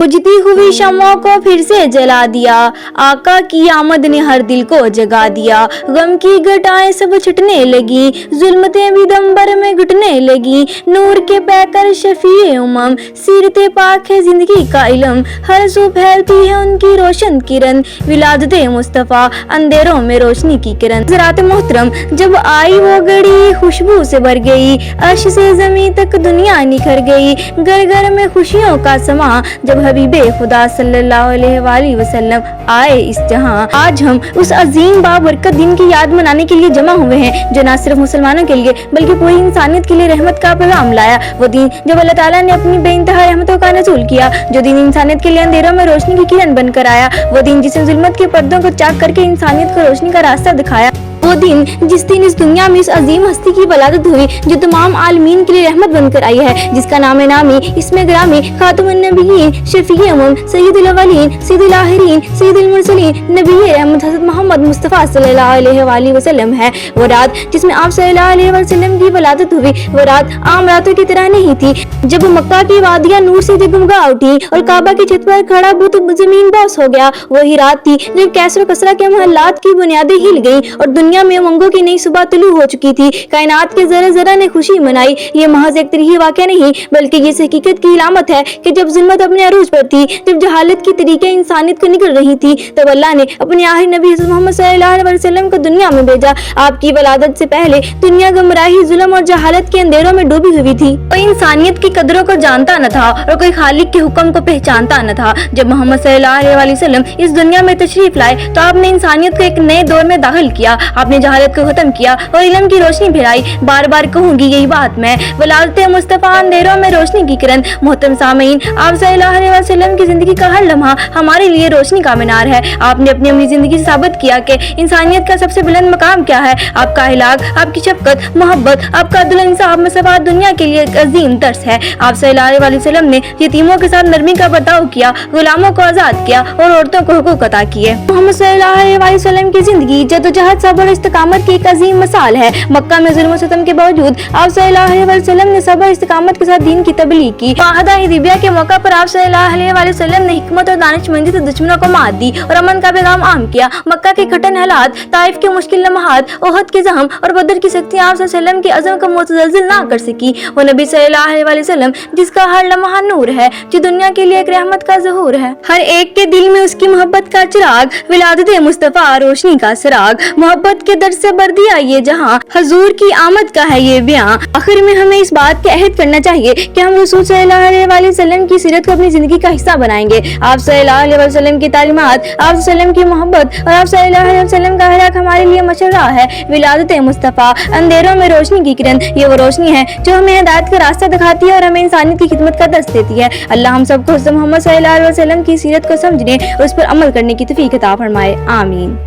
बुझती हुई शम्मों को फिर से जला दिया, आका की आमद ने हर दिल को जगा दिया। गम की घटाएं सब छटने लगी, जुल्मतें भी दम भर में घुटने लगी। नूर के पैकर शफीए उमम, सीरते पाक है जिंदगी का इल्म, हर सू फैलती है उनकी रोशन किरण। विलादते मुस्तफा अंधेरों में रोशनी की किरण। ज़रात मोहतरम, जब आई वो घड़ी खुशबू से भर गई, अर्श से ज़मीं तक दुनिया निखर गई। घर घर में खुशियों का समा, जब हबीबे खुदा सल्लल्लाहु अलैहि वसल्लम आए इस जहां। आज हम उस अजीम बाबरकत दिन की याद मनाने के लिए जमा हुए हैं, जो न सिर्फ मुसलमानों के लिए बल्कि पूरी इंसानियत के लिए रहमत का पैगाम लाया। वो दिन जब अल्लाह ताला ने अपनी बेइंतहा रहमतों का नज़ूल किया, जो दिन इंसानियत के लिए अंधेरों में रोशनी की किरण बनकर आया। वो दिन जिसने जुल्मत के पर्दों को चाक करके इंसानियत को रोशनी का रास्ता दिखाया। वो दिन जिस दिन इस दुनिया में इस अजीम हस्ती की वलादत हुई, जो तमाम आलमीन के लिए रहमत बनकर आई है, जिसका नाम नामी इसमें ग्रामी खातमुन नबिय्यीन शफीए उम्म सय्यदुल अव्वलीन सय्यदुल आखिरीन सय्यदुल मुरसलीन नबी रहमत हज़रत मोहम्मद मुस्तफ़ा सल्लल्लाहु अलैहि वसल्लम है। वो रात जिसमें आप सल्लल्लाहु अलैहि वसल्लम की वलादत हुई, वो रात आम रातों की तरह नहीं थी। जब मक्का की वादियां नूर से जगमगा उठी और काबा की छत पर खड़ा बुत जमीन बोस हो गया, वही रात थी जब कैसर कसरा के मोहल्लात की बुनियादें हिल गई और दुनिया में उमंगों की नई सुबह तुलू हो चुकी थी। कायनात के जरा जरा ने खुशी मनाई। ये महज एक तरीही वाक़या नहीं, बल्कि ये हकीकत की इलामत है कि जब जुल्मत अपने अरूज पर थी, जब जहालत की तरीके इंसानियत को निकल रही थी, तब अल्लाह ने अपने आखिरी नबी हज़रत मोहम्मद सल्लल्लाहु अलैहि वसल्लम को दुनिया में भेजा। आपकी वलादत से पहले दुनिया गुमराही, जुल्म और जहालत के अंधेरों में डूबी हुई थी। कोई इंसानियत की कदरों को जानता न था और कोई खालिक के हुक्म को पहचानता न था। जब मोहम्मद सल्लल्लाहु अलैहि वसल्लम इस दुनिया में तशरीफ लाए, तो आपने इंसानियत को एक नए दौर में दाखिल किया। आपने जहालत को खत्म किया और इल्म की रोशनी फैलाई। बार बार कहूंगी यही बात मैं, वलादते मुस्तफा अंधेरों में रोशनी की किरण। मोहतरम सामीन, आप सल्लल्लाहु अलैहि वसल्लम की जिंदगी का हर लम्हा हमारे लिए रोशनी का मीनार है। आपने अपनी जिंदगी से साबित किया कि इंसानियत का सबसे बुलंद मकाम क्या है। आपका इलाक, आपकी शफकत, मोहब्बत, आपका अदल इंसाफ मसवात दुनिया के लिए एक अजीम दर्स है। आप सल्लल्लाहु अलैहि वसल्लम ने यतीमों के साथ नरमी का बर्ताव किया, गुलामों को आजाद किया और औरतों को हुकूक अता किए। मोहम्मद सल्लल्लाहु अलैहि वसल्लम की जिंदगी जद्दोजहद, सब्र और इस्तिकामत की एक अजीम मिसाल है। मक्का में जुल्म सितम के बावजूद आप सल्लल्लाहु अलैहि वसल्लम ने सब्र इस्तिकामत के साथ दीन की तबलीग की। मुआहदा हुदैबिया के मौका पर आप सल्लल्लाहु अलैहि वसल्लम ने हिकमत और दानिशमंदी से दुश्मनों को मात दी और अमन का पैगाम आम किया। मक्का के कठिन हालात, ताइफ के मुश्किल लम्हात, ओहद के ज़हम और बदर की शक्तियां आप सल्लल्लाहु अलैहि वसल्लम के अज़म को मुतज़लज़िल ना कर सकी। वो नबी सल्लल्लाहु अलैहि वसल्लम जिसका हर लम्हा नूर है, जो दुनिया के लिए एक रहमत का ज़हूर है। हर एक के दिल में उसकी मोहब्बत का चिराग, विलादत मुस्तफा रोशनी का सराग। मोहब्बत के दर से भर दिया ये जहां, हजूर की आमद का है ये बयां। आखिर में हमें इस बात का अहद करना चाहिए कि हम रसूल सल्लल्लाहु अलैहि वसल्लम की सीरत को अपनी जिंदगी का हिस्सा बनाएंगे। आप सल्लल्लाहु अलैहि वसल्लम की तालीमात, आप वसल्लम की मोहब्बत और आप सल्लल्लाहु अलैहि वसल्लम का हक हमारे लिए मशर्रा है। विलादत मुस्तफा अंधेरों में रोशनी की किरण, ये वो रोशनी है जो हमें हिदायत का रास्ता दिखाती है और हमें इंसानियत की खिदमत का दर्स देती है। अल्लाह हम सबको मोहम्मद सल्लल्लाहु अलैहि वसल्लम की सीरत को समझने और उस पर अमल करने की तौफीक अता फरमाए। आमीन।